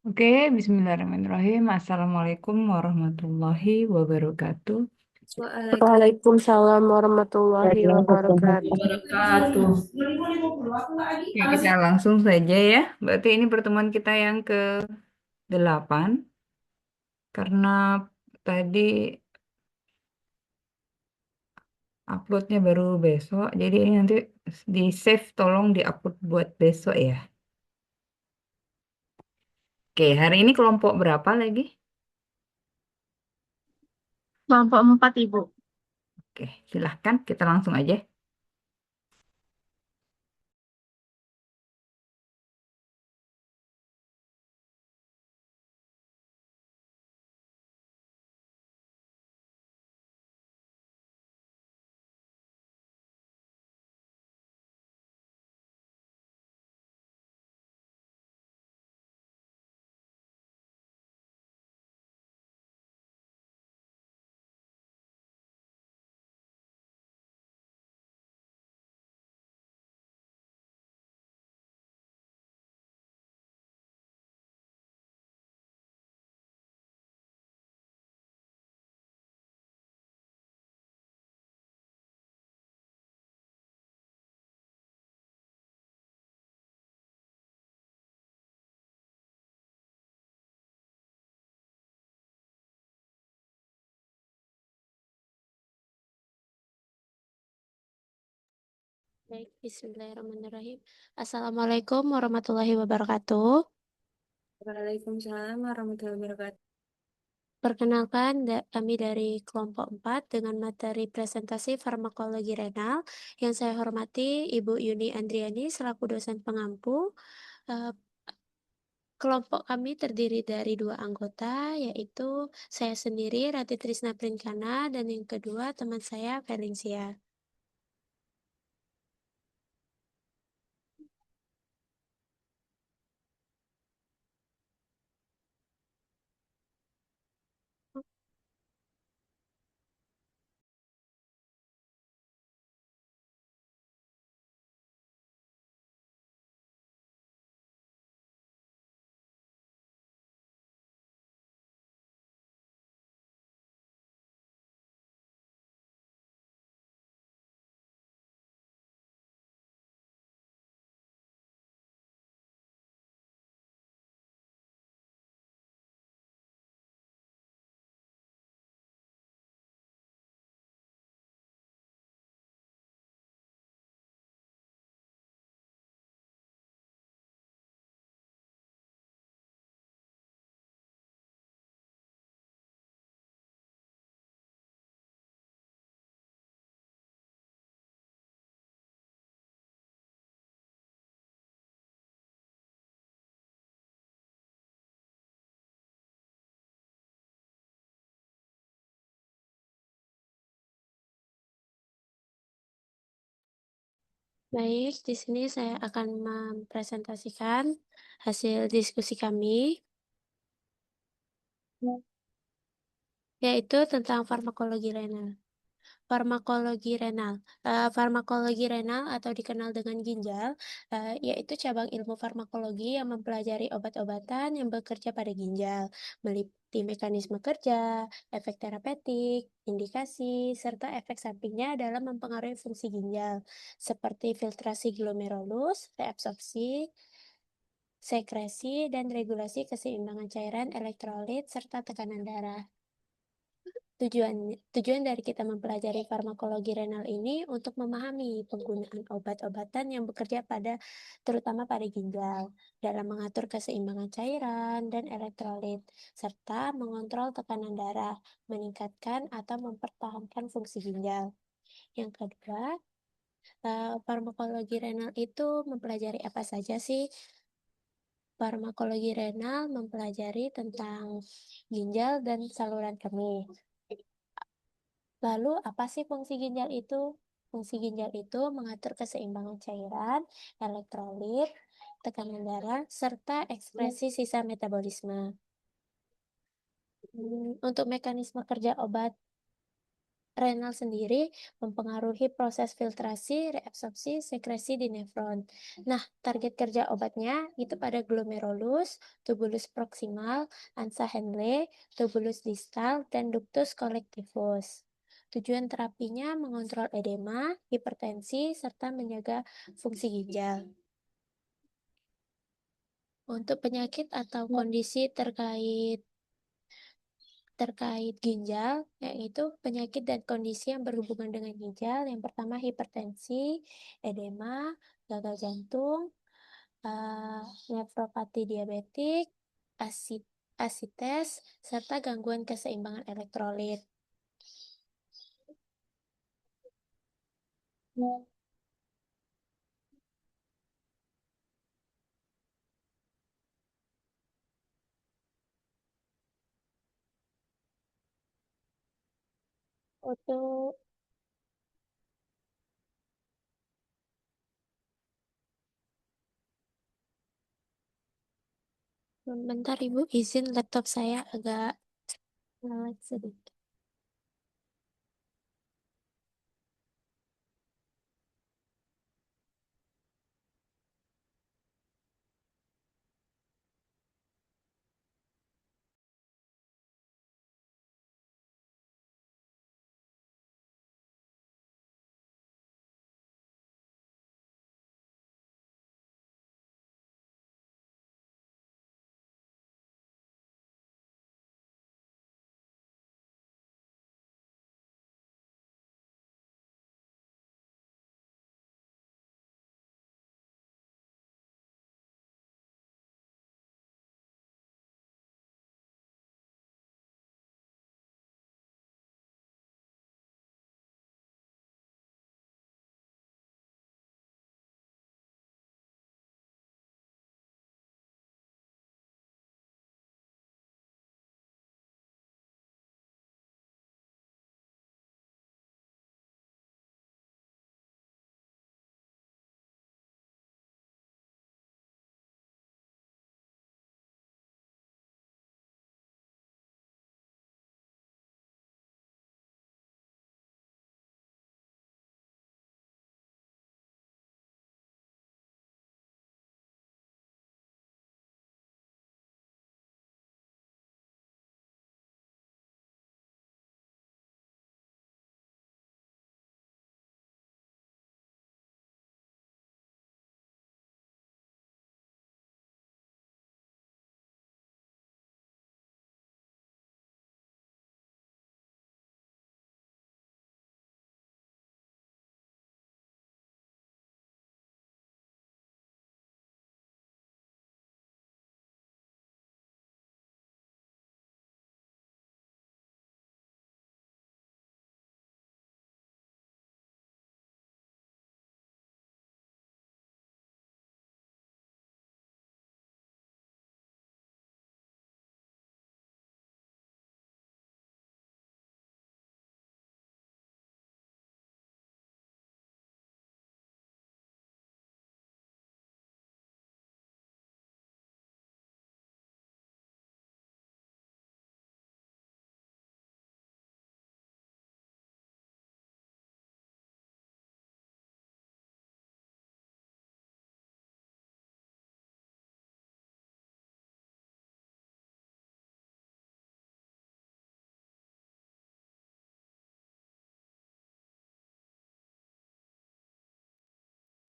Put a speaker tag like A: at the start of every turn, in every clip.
A: Oke, bismillahirrahmanirrahim. Assalamualaikum warahmatullahi wabarakatuh.
B: Waalaikumsalam warahmatullahi wabarakatuh.
C: Wabarakatuh.
A: Oke, kita langsung saja ya. Berarti ini pertemuan kita yang ke-8. Karena tadi uploadnya baru besok. Jadi ini nanti di-save, tolong di-upload buat besok ya. Oke, hari ini kelompok berapa lagi?
B: Kelompok 4, Ibu.
A: Oke, silahkan kita langsung aja.
B: Baik, bismillahirrahmanirrahim. Assalamualaikum warahmatullahi wabarakatuh.
C: Waalaikumsalam warahmatullahi wabarakatuh.
B: Perkenalkan, kami dari kelompok 4 dengan materi presentasi farmakologi renal. Yang saya hormati Ibu Yuni Andriani selaku dosen pengampu. Eh, Kelompok kami terdiri dari 2 anggota, yaitu saya sendiri, Rati Trisna Prinkana, dan yang kedua teman saya, Felinsia. Baik, di sini saya akan mempresentasikan hasil diskusi kami, yaitu tentang farmakologi renal. Farmakologi renal atau dikenal dengan ginjal, yaitu cabang ilmu farmakologi yang mempelajari obat-obatan yang bekerja pada ginjal, meliputi mekanisme kerja, efek terapeutik, indikasi, serta efek sampingnya dalam mempengaruhi fungsi ginjal, seperti filtrasi glomerulus, reabsorpsi, sekresi, dan regulasi keseimbangan cairan elektrolit serta tekanan darah. Tujuan dari kita mempelajari farmakologi renal ini untuk memahami penggunaan obat-obatan yang bekerja terutama pada ginjal, dalam mengatur keseimbangan cairan dan elektrolit, serta mengontrol tekanan darah, meningkatkan atau mempertahankan fungsi ginjal. Yang kedua, farmakologi renal itu mempelajari apa saja sih? Farmakologi renal mempelajari tentang ginjal dan saluran kemih. Lalu, apa sih fungsi ginjal itu? Fungsi ginjal itu mengatur keseimbangan cairan, elektrolit, tekanan darah, serta ekspresi sisa metabolisme. Untuk mekanisme kerja obat renal sendiri mempengaruhi proses filtrasi, reabsorpsi, sekresi di nefron. Nah, target kerja obatnya itu pada glomerulus, tubulus proksimal, ansa Henle, tubulus distal, dan ductus collectivus. Tujuan terapinya mengontrol edema, hipertensi, serta menjaga fungsi ginjal. Untuk penyakit atau kondisi terkait ginjal, yaitu penyakit dan kondisi yang berhubungan dengan ginjal. Yang pertama hipertensi, edema, gagal jantung, nefropati diabetik, asites, serta gangguan keseimbangan elektrolit. Untuk bentar Ibu, izin laptop saya agak lag sedikit.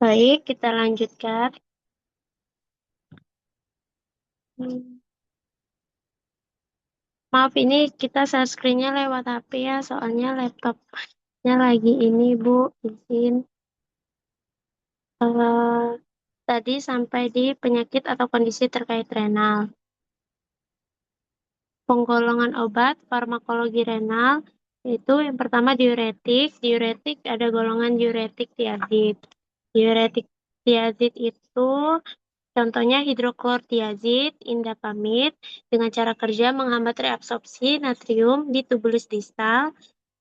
B: Baik, kita lanjutkan. Maaf, ini kita share screen-nya lewat HP ya, soalnya laptopnya lagi ini, Bu. Izin. Tadi sampai di penyakit atau kondisi terkait renal. Penggolongan obat farmakologi renal, yaitu yang pertama diuretik. Diuretik ada golongan diuretik tiazid. Diuretik tiazid itu contohnya hidroklortiazid, indapamid, dengan cara kerja menghambat reabsorpsi natrium di tubulus distal,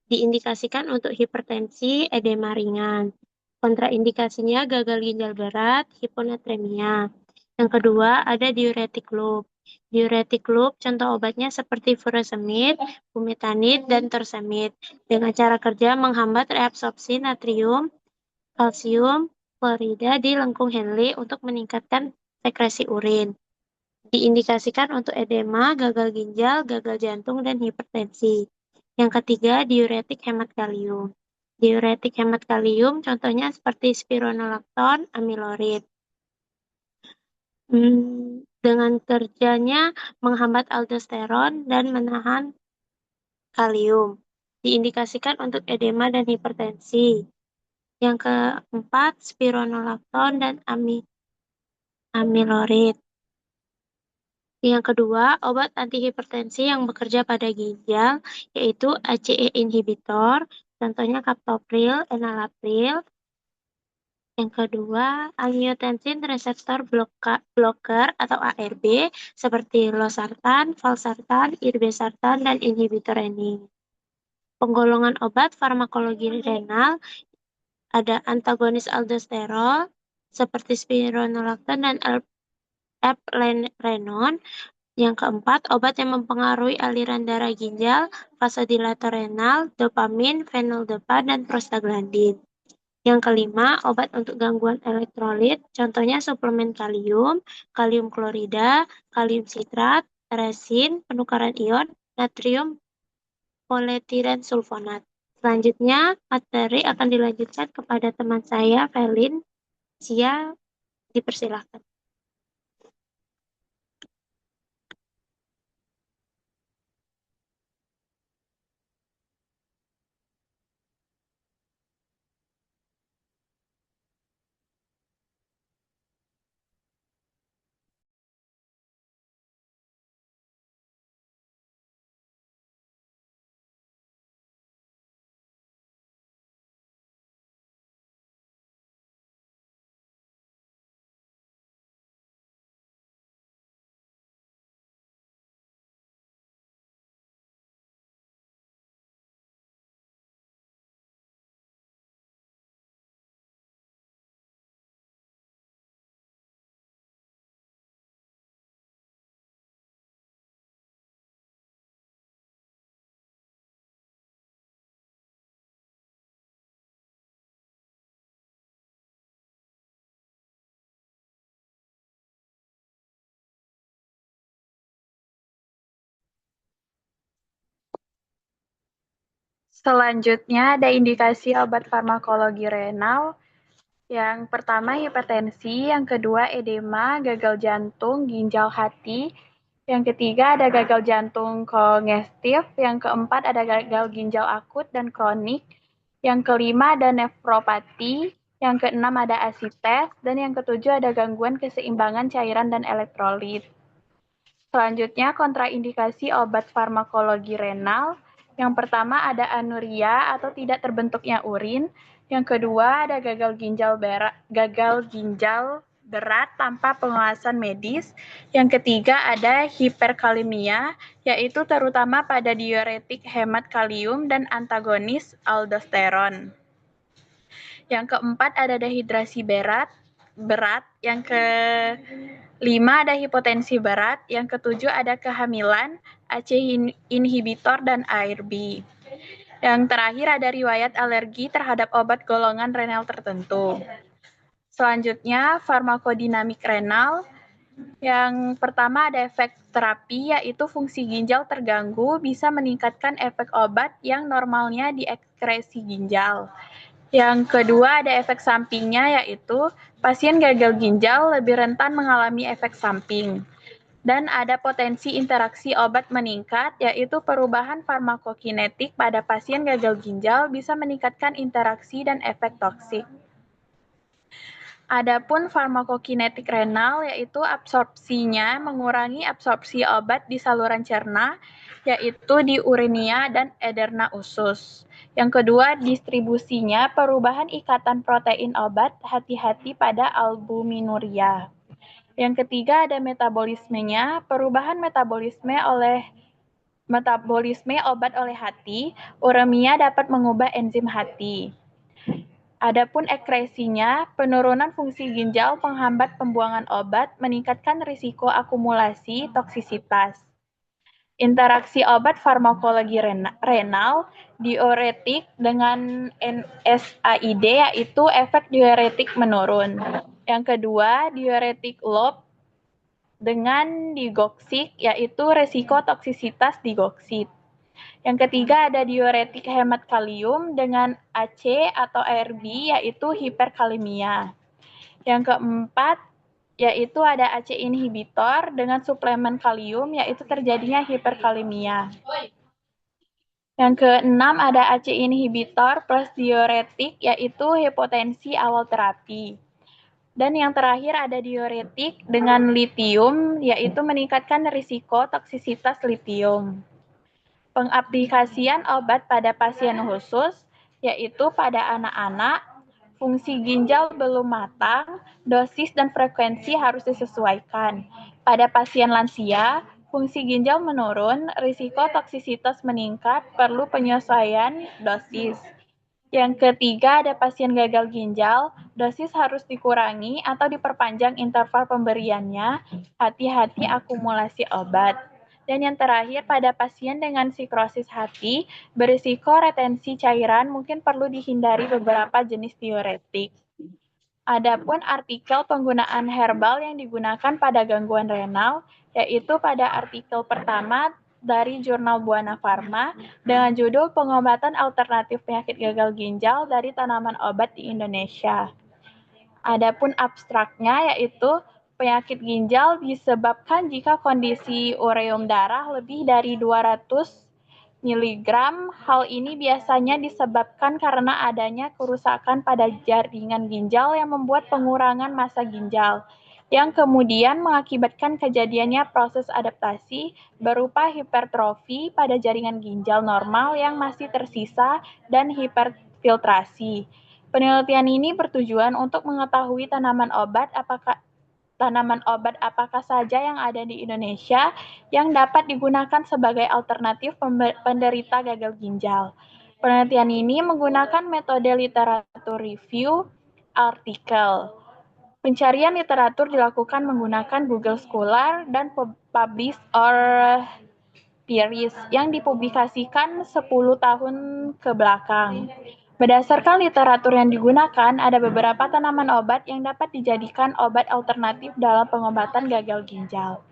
B: diindikasikan untuk hipertensi, edema ringan. Kontraindikasinya gagal ginjal berat, hiponatremia. Yang kedua, ada diuretik loop. Diuretik loop, contoh obatnya seperti furosemid, bumetanid, dan torsemid. Dengan cara kerja menghambat reabsorpsi natrium, kalsium, klorida di lengkung Henle untuk meningkatkan sekresi urin. Diindikasikan untuk edema, gagal ginjal, gagal jantung, dan hipertensi. Yang ketiga, diuretik hemat kalium. Diuretik hemat kalium contohnya seperti spironolakton, amilorid. Dengan kerjanya menghambat aldosteron dan menahan kalium. Diindikasikan untuk edema dan hipertensi. Yang keempat, spironolakton dan amilorid. Yang kedua, obat antihipertensi yang bekerja pada ginjal, yaitu ACE inhibitor, contohnya captopril, enalapril. Yang kedua, angiotensin reseptor blocker atau ARB, seperti losartan, valsartan, irbesartan, dan inhibitor renin. Penggolongan obat farmakologi renal ada antagonis aldosterol, seperti spironolakton dan eplerenone. Yang keempat, obat yang mempengaruhi aliran darah ginjal, vasodilator renal, dopamin, fenoldopa, dan prostaglandin. Yang kelima, obat untuk gangguan elektrolit, contohnya suplemen kalium, kalium klorida, kalium sitrat, resin, penukaran ion, natrium poletiren sulfonat. Selanjutnya, materi akan dilanjutkan kepada teman saya, Felin. Sia, dipersilahkan.
D: Selanjutnya ada indikasi obat farmakologi renal. Yang pertama hipertensi, yang kedua edema, gagal jantung, ginjal hati. Yang ketiga ada gagal jantung kongestif, yang keempat ada gagal ginjal akut dan kronik. Yang kelima ada nefropati, yang keenam ada asites, dan yang ketujuh ada gangguan keseimbangan cairan dan elektrolit. Selanjutnya, kontraindikasi obat farmakologi renal. Yang pertama ada anuria atau tidak terbentuknya urin. Yang kedua ada gagal ginjal berat tanpa pengawasan medis. Yang ketiga ada hiperkalemia, yaitu terutama pada diuretik hemat kalium dan antagonis aldosteron. Yang keempat ada dehidrasi berat. Yang kelima ada hipotensi berat. Yang ketujuh ada kehamilan, ACE inhibitor, dan ARB. Yang terakhir ada riwayat alergi terhadap obat golongan renal tertentu. Selanjutnya, farmakodinamik renal. Yang pertama ada efek terapi, yaitu fungsi ginjal terganggu bisa meningkatkan efek obat yang normalnya diekskresi ginjal. Yang kedua ada efek sampingnya, yaitu pasien gagal ginjal lebih rentan mengalami efek samping. Dan ada potensi interaksi obat meningkat, yaitu perubahan farmakokinetik pada pasien gagal ginjal bisa meningkatkan interaksi dan efek toksik. Adapun farmakokinetik renal, yaitu absorpsinya mengurangi absorpsi obat di saluran cerna, yaitu di urina dan ederna usus. Yang kedua, distribusinya perubahan ikatan protein obat, hati-hati pada albuminuria. Yang ketiga ada metabolismenya, perubahan metabolisme obat oleh hati, uremia dapat mengubah enzim hati. Adapun ekskresinya, penurunan fungsi ginjal penghambat pembuangan obat meningkatkan risiko akumulasi toksisitas. Interaksi obat farmakologi renal, diuretik dengan NSAID, yaitu efek diuretik menurun. Yang kedua, diuretik loop dengan digoksik, yaitu risiko toksisitas digoksid. Yang ketiga ada diuretik hemat kalium dengan AC atau ARB, yaitu hiperkalemia. Yang keempat yaitu ada AC inhibitor dengan suplemen kalium, yaitu terjadinya hiperkalemia. Yang keenam ada AC inhibitor plus diuretik, yaitu hipotensi awal terapi. Dan yang terakhir ada diuretik dengan litium, yaitu meningkatkan risiko toksisitas litium. Pengaplikasian obat pada pasien khusus, yaitu pada anak-anak, fungsi ginjal belum matang, dosis dan frekuensi harus disesuaikan. Pada pasien lansia, fungsi ginjal menurun, risiko toksisitas meningkat, perlu penyesuaian dosis. Yang ketiga ada pasien gagal ginjal, dosis harus dikurangi atau diperpanjang interval pemberiannya, hati-hati akumulasi obat. Dan yang terakhir pada pasien dengan sikrosis hati, berisiko retensi cairan mungkin perlu dihindari beberapa jenis diuretik. Adapun artikel penggunaan herbal yang digunakan pada gangguan renal, yaitu pada artikel pertama dari jurnal Buana Pharma dengan judul Pengobatan Alternatif Penyakit Gagal Ginjal dari Tanaman Obat di Indonesia. Adapun abstraknya yaitu penyakit ginjal disebabkan jika kondisi ureum darah lebih dari 200 mg. Hal ini biasanya disebabkan karena adanya kerusakan pada jaringan ginjal yang membuat pengurangan massa ginjal, yang kemudian mengakibatkan kejadiannya proses adaptasi berupa hipertrofi pada jaringan ginjal normal yang masih tersisa dan hiperfiltrasi. Penelitian ini bertujuan untuk mengetahui tanaman obat apakah saja yang ada di Indonesia yang dapat digunakan sebagai alternatif penderita gagal ginjal. Penelitian ini menggunakan metode literatur review artikel. Pencarian literatur dilakukan menggunakan Google Scholar dan Publish or Peers yang dipublikasikan 10 tahun ke belakang. Berdasarkan literatur yang digunakan, ada beberapa tanaman obat yang dapat dijadikan obat alternatif dalam pengobatan gagal ginjal.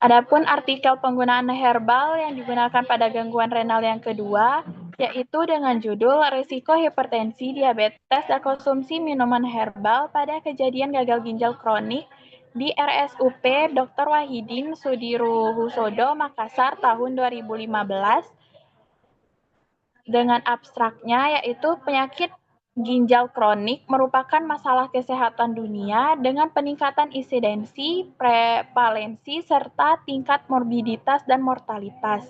D: Adapun artikel penggunaan herbal yang digunakan pada gangguan renal yang kedua, yaitu dengan judul Risiko Hipertensi, Diabetes, dan Konsumsi Minuman Herbal pada Kejadian Gagal Ginjal Kronik di RSUP Dr. Wahidin Sudirohusodo, Makassar, tahun 2015, dengan abstraknya yaitu penyakit ginjal kronik merupakan masalah kesehatan dunia dengan peningkatan insidensi, prevalensi, serta tingkat morbiditas dan mortalitas.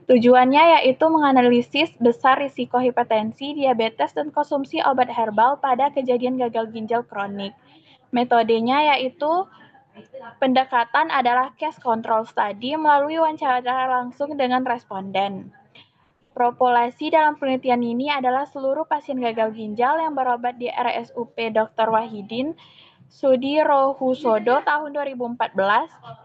D: Tujuannya yaitu menganalisis besar risiko hipertensi, diabetes, dan konsumsi obat herbal pada kejadian gagal ginjal kronik. Metodenya yaitu pendekatan adalah case control study melalui wawancara langsung dengan responden. Populasi dalam penelitian ini adalah seluruh pasien gagal ginjal yang berobat di RSUP Dr. Wahidin Sudirohusodo tahun 2014.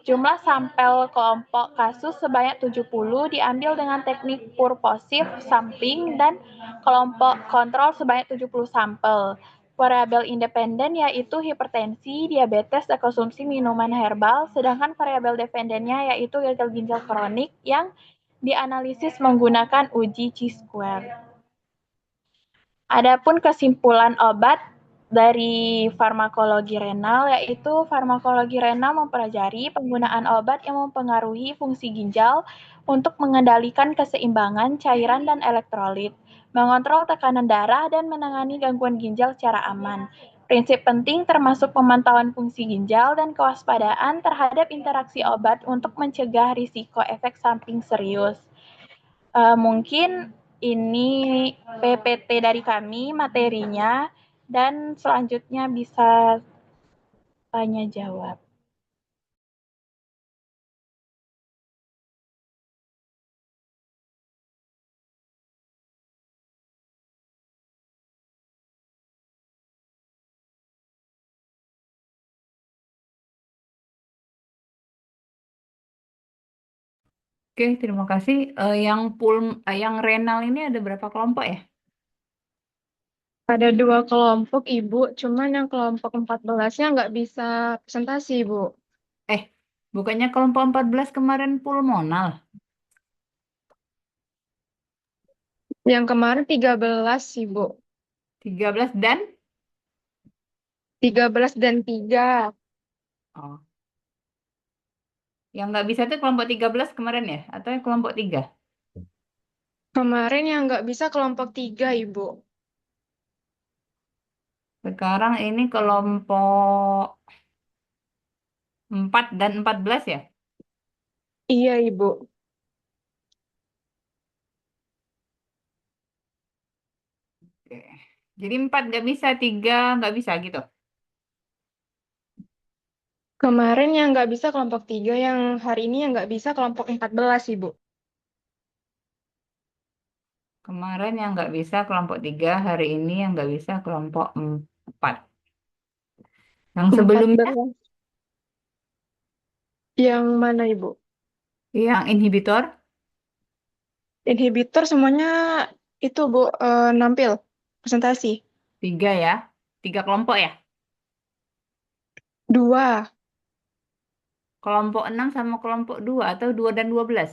D: Jumlah sampel kelompok kasus sebanyak 70 diambil dengan teknik purposive sampling dan kelompok kontrol sebanyak 70 sampel. Variabel independen yaitu hipertensi, diabetes, dan konsumsi minuman herbal, sedangkan variabel dependennya yaitu gagal ginjal kronik yang dianalisis menggunakan uji chi-square. Adapun kesimpulan obat dari farmakologi renal, yaitu farmakologi renal mempelajari penggunaan obat yang mempengaruhi fungsi ginjal untuk mengendalikan keseimbangan cairan dan elektrolit, mengontrol tekanan darah, dan menangani gangguan ginjal secara aman. Prinsip penting termasuk pemantauan fungsi ginjal dan kewaspadaan terhadap interaksi obat untuk mencegah risiko efek samping serius. Mungkin ini PPT dari kami materinya dan selanjutnya bisa tanya jawab.
A: Oke, terima kasih. Yang renal ini ada berapa kelompok ya?
E: Ada 2 kelompok, Ibu. Cuman yang kelompok 14-nya nggak bisa presentasi, Ibu.
A: Eh, bukannya kelompok 14 kemarin pulmonal?
E: Yang kemarin 13, Ibu.
A: 13 dan?
E: 13 dan 3.
A: Oh. Yang nggak bisa itu kelompok 13 kemarin ya? Atau yang kelompok 3?
E: Kemarin yang nggak bisa kelompok 3, Ibu.
A: Sekarang ini kelompok 4 dan 14 ya?
E: Iya, Ibu.
A: Oke. Jadi 4 nggak bisa, 3 nggak bisa gitu.
E: Kemarin yang nggak bisa kelompok 3, yang hari ini yang nggak bisa kelompok 14, Ibu.
A: Kemarin yang nggak bisa kelompok 3, hari ini yang nggak bisa kelompok 4. Yang sebelumnya,
E: 14. Yang mana, Ibu?
A: yang inhibitor,
E: Inhibitor semuanya itu, Bu, nampil. Presentasi.
A: 3 ya. 3 kelompok ya.
E: 2.
A: Kelompok 6 sama kelompok 2 atau 2 dan 12.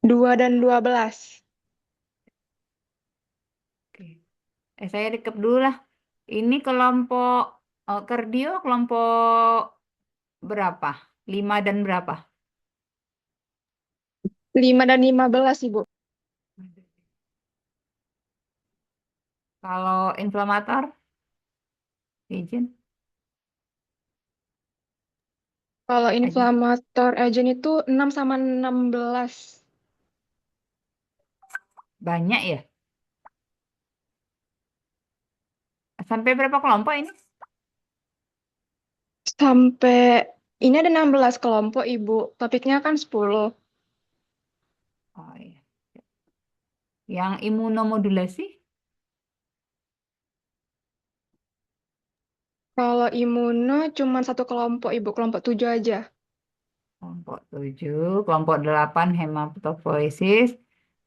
E: 2 dan 12.
A: Oke. Saya rekap dulu lah. Ini kelompok kardio kelompok berapa? 5 dan berapa?
E: 5 dan 15, Ibu.
A: Kalau inflamator, izin
E: Kalau
A: aja.
E: inflamator agent itu 6 sama 16.
A: Banyak ya. Sampai berapa kelompok ini?
E: Sampai ini ada 16 kelompok, Ibu. Topiknya kan 10.
A: Oh iya. Yang imunomodulasi,
E: Kalau imuno cuma 1 kelompok, Ibu. Kelompok 7 aja.
A: kelompok 7, kelompok 8 hematopoiesis,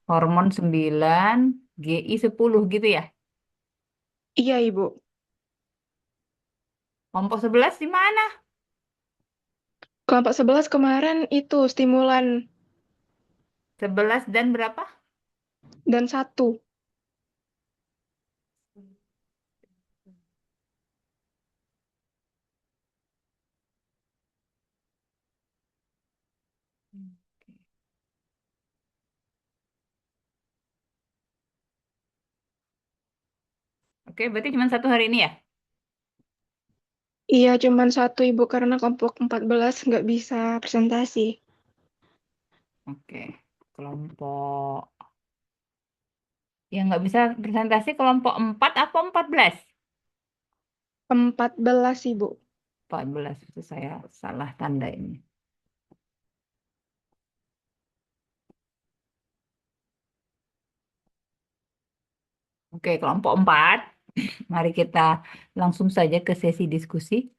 A: hormon 9, GI 10 gitu ya.
E: Iya, Ibu.
A: Kelompok 11 di mana?
E: Kelompok 11 kemarin itu stimulan
A: 11 dan berapa?
E: dan 1.
A: Oke, berarti cuma 1 hari ini ya?
E: Iya, cuma 1, Ibu, karena kelompok 14 nggak bisa presentasi.
A: Oke, kelompok yang nggak bisa presentasi kelompok 4 atau 14?
E: 14, Ibu.
A: 14 itu saya salah tanda ini. Oke, kelompok 4. Mari kita langsung saja ke sesi diskusi.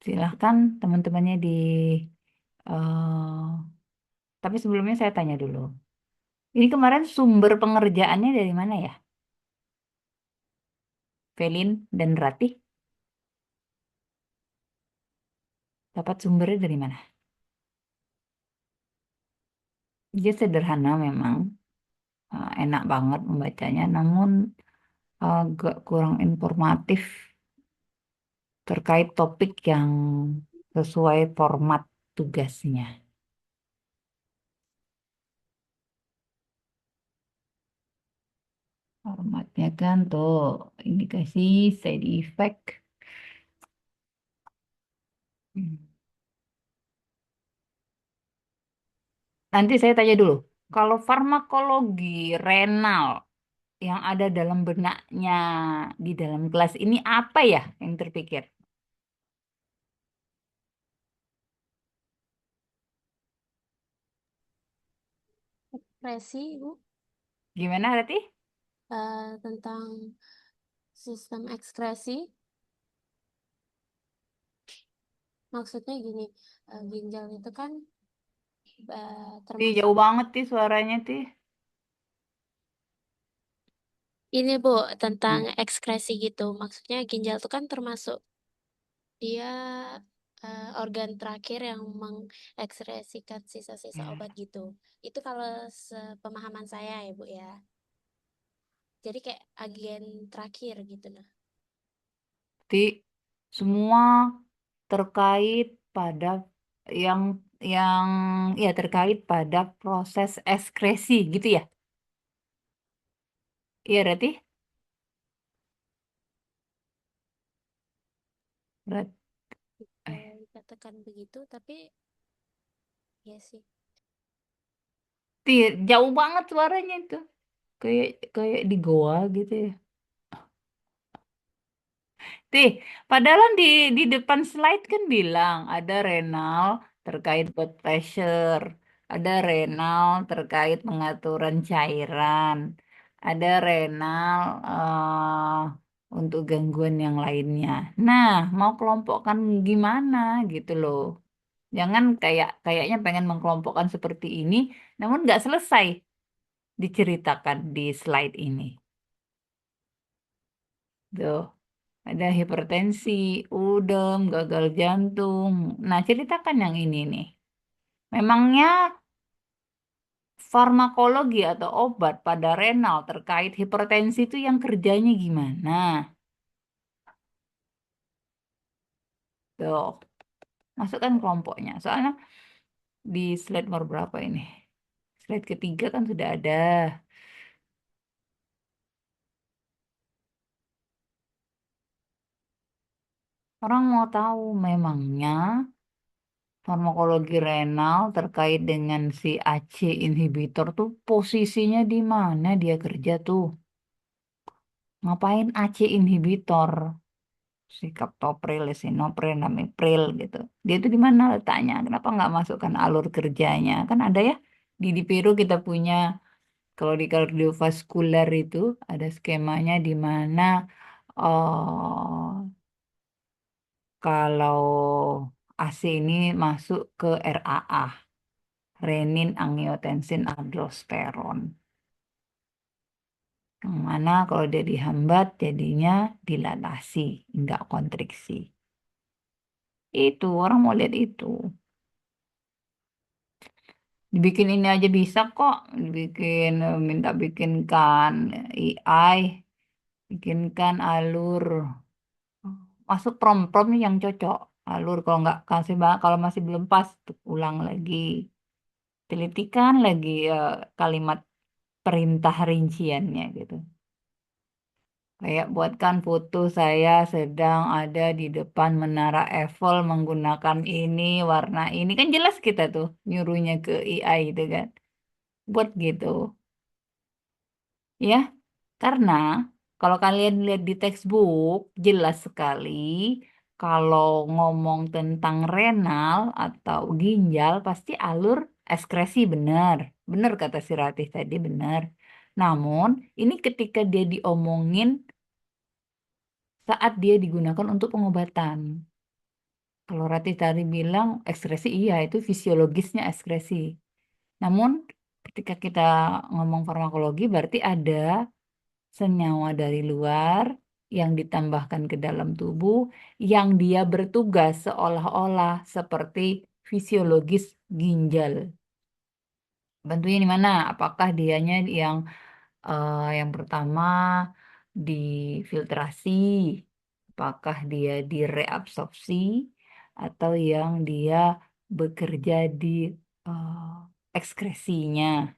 A: Silahkan teman-temannya eh, tapi sebelumnya saya tanya dulu. Ini kemarin sumber pengerjaannya dari mana ya? Velin dan Ratih, dapat sumbernya dari mana? Dia sederhana memang, enak banget membacanya, namun agak kurang informatif terkait topik yang sesuai format tugasnya. Formatnya kan tuh ini kasih side effect. Hmm. Nanti saya tanya dulu, kalau farmakologi renal yang ada dalam benaknya di dalam kelas ini apa ya yang terpikir?
B: Ekspresi, Ibu,
A: Gimana berarti?
B: tentang sistem ekskresi. Maksudnya gini, ginjal itu kan
A: Ih,
B: termasuk
A: jauh banget sih suaranya sih.
B: ini Bu, tentang
A: Hmm.
B: ekskresi gitu. Maksudnya ginjal itu kan termasuk dia organ terakhir yang mengekspresikan sisa-sisa
A: Ya.
B: obat gitu. Itu kalau sepemahaman saya ya Bu ya. Jadi kayak agen terakhir gitu nah.
A: Berarti semua terkait pada yang yang ya terkait pada proses ekskresi gitu ya. Iya berarti berarti
B: Kalau dikatakan begitu, tapi ya sih.
A: jauh banget suaranya itu. Kayak kayak di goa gitu ya. Tih, padahal di depan slide kan bilang ada renal terkait blood pressure, ada renal terkait pengaturan cairan, ada renal untuk gangguan yang lainnya. Nah, mau kelompokkan gimana gitu loh. Jangan kayaknya pengen mengkelompokkan seperti ini, namun nggak selesai diceritakan di slide ini. Tuh. Ada hipertensi, udem, gagal jantung. Nah, ceritakan yang ini nih. Memangnya farmakologi atau obat pada renal terkait hipertensi itu yang kerjanya gimana? Tuh, masukkan kelompoknya. Soalnya di slide nomor berapa ini? Slide ketiga kan sudah ada. Orang mau tahu memangnya farmakologi renal terkait dengan si AC inhibitor tuh posisinya di mana dia kerja tuh? Ngapain AC inhibitor? Si kaptopril, lisinopril, namipril gitu. Dia itu di mana letaknya? Kenapa nggak masukkan alur kerjanya? Kan ada ya di Peru kita punya kalau di kardiovaskular itu ada skemanya di mana oh, kalau AC ini masuk ke RAA, renin, angiotensin, aldosteron. Yang mana kalau dia dihambat jadinya dilatasi, enggak kontriksi. Itu orang mau lihat itu. Dibikin ini aja bisa kok. Dibikin minta bikinkan AI, bikinkan alur. Masuk prom-prom nih yang cocok. Alur kalau nggak kasih kalau masih belum pas tuh, ulang lagi. Telitikan lagi kalimat perintah rinciannya gitu. Kayak buatkan foto saya sedang ada di depan Menara Eiffel menggunakan ini, warna ini. Kan jelas kita tuh nyuruhnya ke AI itu kan. Buat gitu. Ya, karena kalau kalian lihat di textbook, jelas sekali kalau ngomong tentang renal atau ginjal, pasti alur ekskresi benar. Benar kata si Ratih tadi, benar. Namun, ini ketika dia diomongin saat dia digunakan untuk pengobatan. Kalau Ratih tadi bilang ekskresi, iya itu fisiologisnya ekskresi. Namun, ketika kita ngomong farmakologi, berarti ada senyawa dari luar yang ditambahkan ke dalam tubuh yang dia bertugas seolah-olah seperti fisiologis ginjal. Bantunya di mana? Apakah dianya yang pertama difiltrasi, apakah dia direabsorpsi, atau yang dia bekerja di eh, ekskresinya.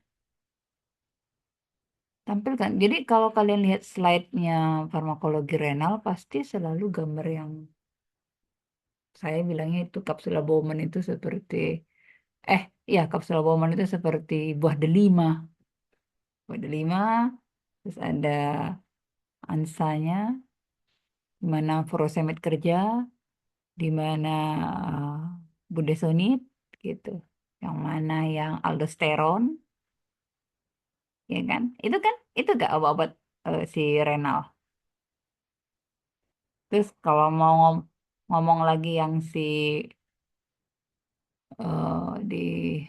A: Tampil kan? Jadi kalau kalian lihat slide-nya farmakologi renal, pasti selalu gambar yang saya bilangnya itu kapsula Bowman itu seperti, iya kapsula Bowman itu seperti buah delima. Buah delima, terus ada ansanya, di mana furosemid kerja, di mana budesonid, gitu. Yang mana yang aldosteron, ya kan? Itu gak obat-obat si renal. Terus kalau mau ngomong lagi yang di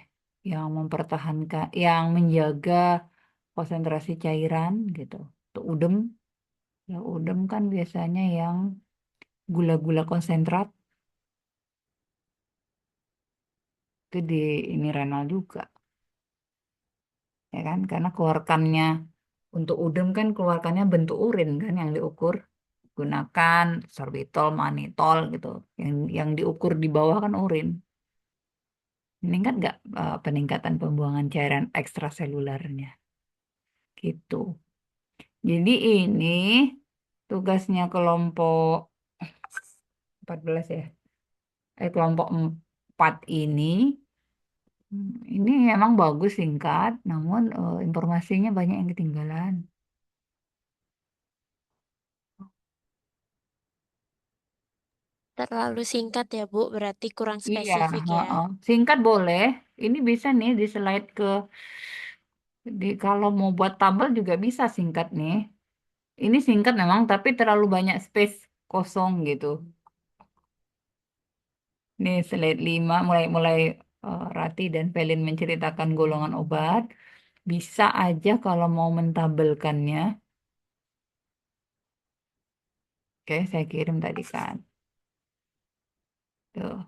A: yang mempertahankan, yang menjaga konsentrasi cairan gitu. Untuk udem, ya udem kan biasanya yang gula-gula konsentrat itu di ini renal juga, ya kan? Karena keluarkannya untuk udem kan keluarkannya bentuk urin kan yang diukur, gunakan sorbitol, manitol gitu. Yang diukur di bawah kan urin. Meningkat nggak peningkatan pembuangan cairan ekstraselulernya gitu. Jadi ini tugasnya kelompok 14 ya. Kelompok 4 ini emang bagus singkat, namun informasinya banyak yang ketinggalan.
B: Terlalu singkat ya, Bu, berarti kurang
A: Iya,
B: spesifik ya.
A: heeh. Singkat boleh. Ini bisa nih di slide kalau mau buat tabel juga bisa singkat nih. Ini singkat memang, tapi terlalu banyak space kosong gitu. Nih slide 5 mulai mulai Rati dan Velin menceritakan golongan obat. Bisa aja kalau mau mentabelkannya. Oke, saya kirim tadi kan. Tuh,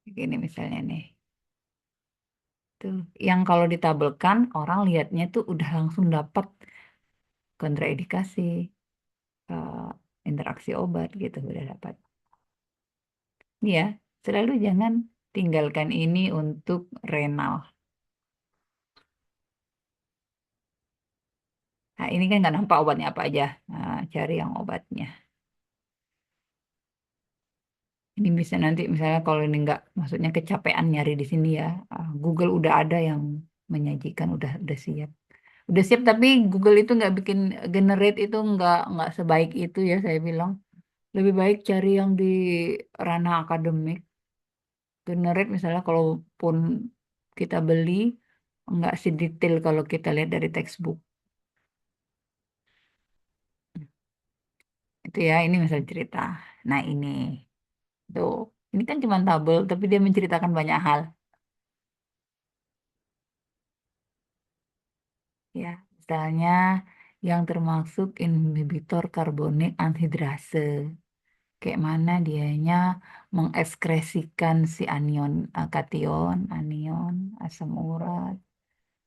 A: gini misalnya nih. Tuh, yang kalau ditabelkan orang lihatnya tuh udah langsung dapat kontraindikasi, eh, interaksi obat gitu udah dapat. Ya, selalu jangan tinggalkan ini untuk renal. Nah, ini kan nggak nampak obatnya apa aja. Nah, cari yang obatnya. Ini bisa nanti misalnya kalau ini nggak, maksudnya kecapean nyari di sini ya. Google udah ada yang menyajikan, udah siap. Udah siap, tapi Google itu nggak bikin generate itu nggak sebaik itu ya saya bilang. Lebih baik cari yang di ranah akademik. Generate misalnya kalaupun kita beli nggak sedetail kalau kita lihat dari textbook. Itu ya, ini misal cerita. Nah ini, tuh. Ini kan cuma tabel, tapi dia menceritakan banyak hal. Ya, misalnya yang termasuk inhibitor karbonik anhidrase. Kayak mana dianya mengekskresikan si kation, anion, asam urat,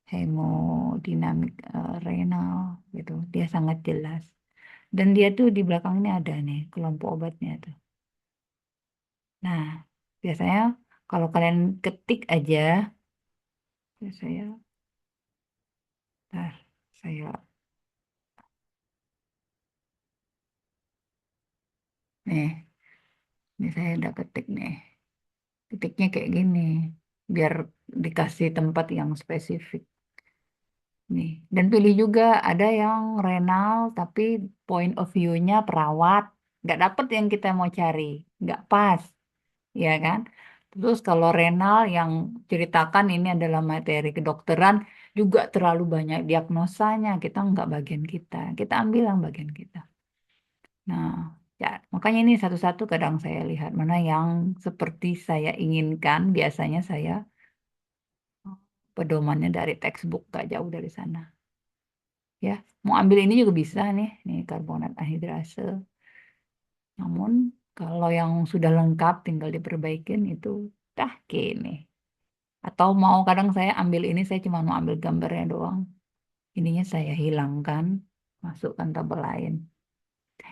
A: hemodinamik renal gitu. Dia sangat jelas. Dan dia tuh di belakangnya ada nih kelompok obatnya tuh. Nah, biasanya kalau kalian ketik aja, ya ntar saya, nih, ini saya udah ketik nih. Ketiknya kayak gini, biar dikasih tempat yang spesifik. Nih, dan pilih juga ada yang renal tapi point of view-nya perawat, nggak dapet yang kita mau cari, nggak pas, ya kan? Terus kalau renal yang ceritakan ini adalah materi kedokteran juga terlalu banyak diagnosanya, kita nggak bagian kita ambil yang bagian kita. Nah, ya makanya ini satu-satu kadang saya lihat mana yang seperti saya inginkan, biasanya saya pedomannya dari textbook gak jauh dari sana. Ya, mau ambil ini juga bisa nih karbonat anhidrase. Namun kalau yang sudah lengkap tinggal diperbaikin itu dah gini. Atau mau kadang saya ambil ini, saya cuma mau ambil gambarnya doang. Ininya saya hilangkan, masukkan tabel lain.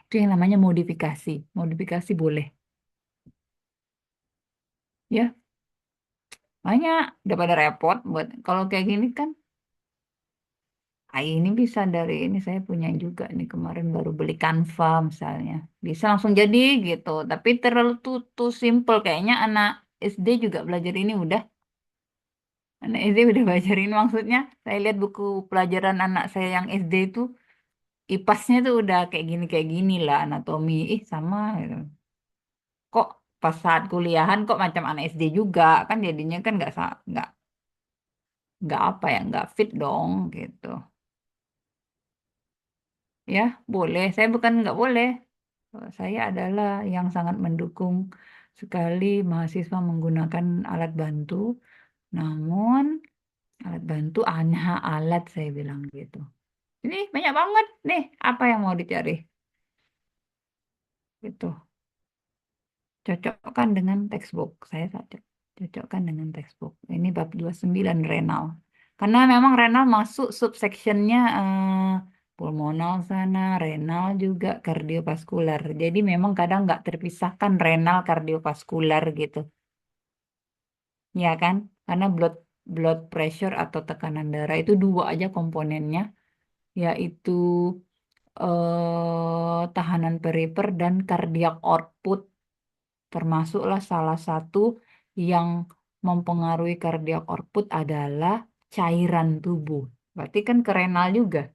A: Itu yang namanya modifikasi. Modifikasi boleh. Ya, banyak. Daripada repot buat kalau kayak gini kan. Ini bisa dari ini saya punya juga nih kemarin baru beli Canva misalnya. Bisa langsung jadi gitu. Tapi terlalu tuh simple kayaknya anak SD juga belajar ini udah. Anak SD udah belajar ini maksudnya. Saya lihat buku pelajaran anak saya yang SD itu IPAS-nya tuh udah kayak gini lah anatomi. Ih sama gitu. Kok pas saat kuliahan kok macam anak SD juga kan jadinya kan nggak apa ya nggak fit dong gitu. Ya, boleh. Saya bukan nggak boleh. Saya adalah yang sangat mendukung sekali mahasiswa menggunakan alat bantu. Namun, alat bantu hanya alat, saya bilang gitu. Ini banyak banget nih. Apa yang mau dicari? Gitu. Cocokkan dengan textbook. Saya cocokkan dengan textbook. Ini bab 29 renal. Karena memang renal masuk subsectionnya pulmonal sana, renal juga kardiovaskular. Jadi memang kadang nggak terpisahkan renal kardiovaskular gitu. Ya kan? Karena blood blood pressure atau tekanan darah itu dua aja komponennya, yaitu tahanan perifer dan cardiac output. Termasuklah salah satu yang mempengaruhi cardiac output adalah cairan tubuh. Berarti kan ke renal juga.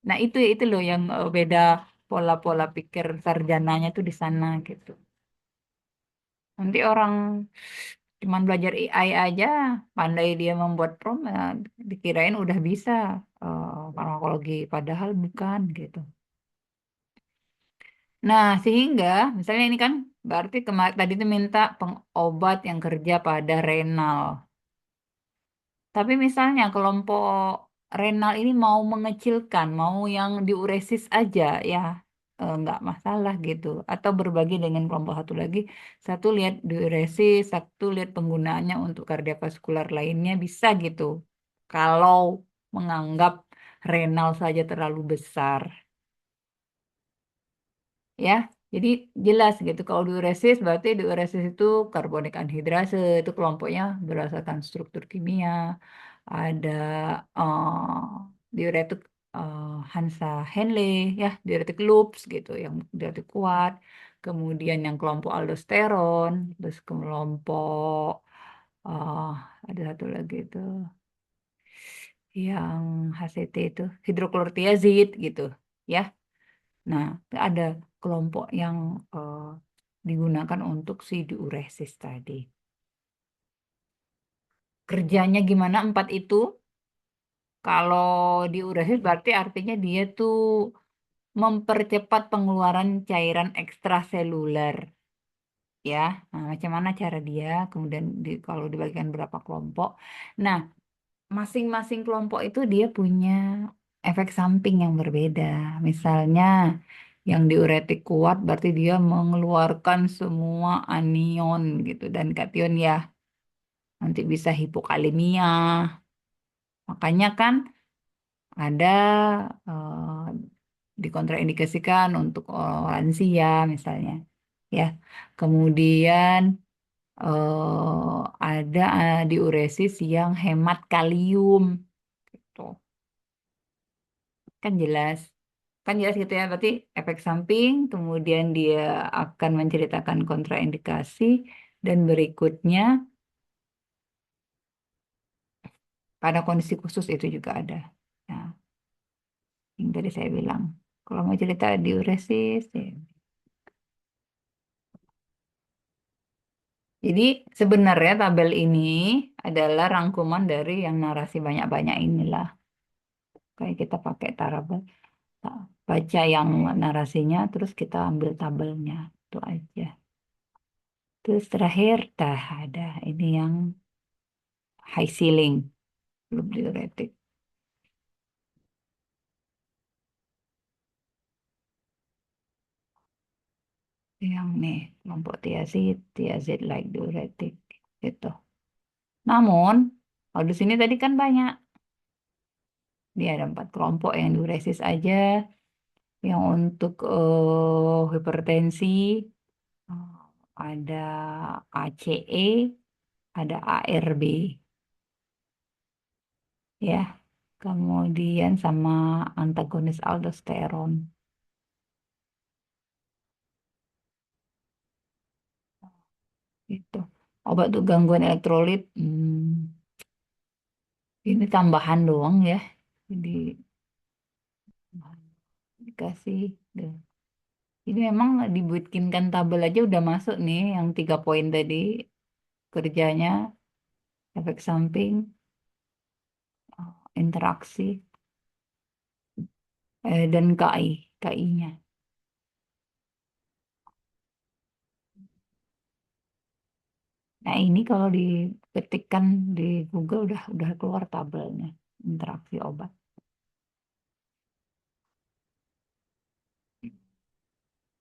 A: Nah, itu loh yang beda pola-pola pikir sarjananya tuh di sana gitu. Nanti orang cuman belajar AI aja, pandai dia membuat prompt, dikirain udah bisa farmakologi, padahal bukan gitu. Nah, sehingga misalnya ini kan berarti tadi itu minta obat yang kerja pada renal. Tapi misalnya kelompok renal ini mau mengecilkan, mau yang diuresis aja, ya nggak masalah gitu. Atau berbagi dengan kelompok satu lagi, satu lihat diuresis, satu lihat penggunaannya untuk kardiovaskular lainnya bisa gitu. Kalau menganggap renal saja terlalu besar. Ya, jadi jelas gitu. Kalau diuresis berarti diuresis itu karbonik anhidrase itu kelompoknya berdasarkan struktur kimia. Ada diuretik Hansa Henle ya, diuretik loops gitu yang diuretik kuat. Kemudian yang kelompok aldosteron, terus kelompok eh, ada satu lagi itu yang HCT itu hidroklorotiazid gitu ya. Nah, ada kelompok yang digunakan untuk si diuresis tadi. Kerjanya gimana empat itu? Kalau diuresis berarti artinya dia tuh mempercepat pengeluaran cairan ekstraseluler. Ya, nah, macam mana cara dia? Kemudian kalau dibagikan berapa kelompok. Nah, masing-masing kelompok itu dia punya efek samping yang berbeda. Misalnya, yang diuretik kuat berarti dia mengeluarkan semua anion gitu dan kation ya. Nanti bisa hipokalemia. Makanya kan ada dikontraindikasikan untuk lansia misalnya. Ya. Kemudian ada diuresis yang hemat kalium gitu. Kan jelas. Kan jelas gitu ya, berarti efek samping, kemudian dia akan menceritakan kontraindikasi, dan berikutnya pada kondisi khusus itu juga ada. Nah, yang tadi saya bilang, kalau mau cerita diuresis, ya. Jadi sebenarnya tabel ini adalah rangkuman dari yang narasi banyak-banyak inilah. Kayak kita pakai tabel, baca yang narasinya, terus kita ambil tabelnya, itu aja. Terus terakhir, ada ini yang high ceiling, belum diuretik. Yang nih, kelompok tiazid like diuretik, gitu. Namun, kalau di sini tadi kan banyak. Dia ada 4 kelompok yang diuresis aja, yang untuk hipertensi eh, ada ACE, ada ARB, ya. Kemudian sama antagonis aldosteron. Itu. Obat untuk gangguan elektrolit, ini tambahan doang ya. Jadi dikasih. Deh. Ini memang dibuatkan tabel aja udah masuk nih yang 3 poin tadi kerjanya, efek samping, interaksi, dan KI-nya. Nah ini kalau diketikkan di Google udah keluar tabelnya interaksi obat.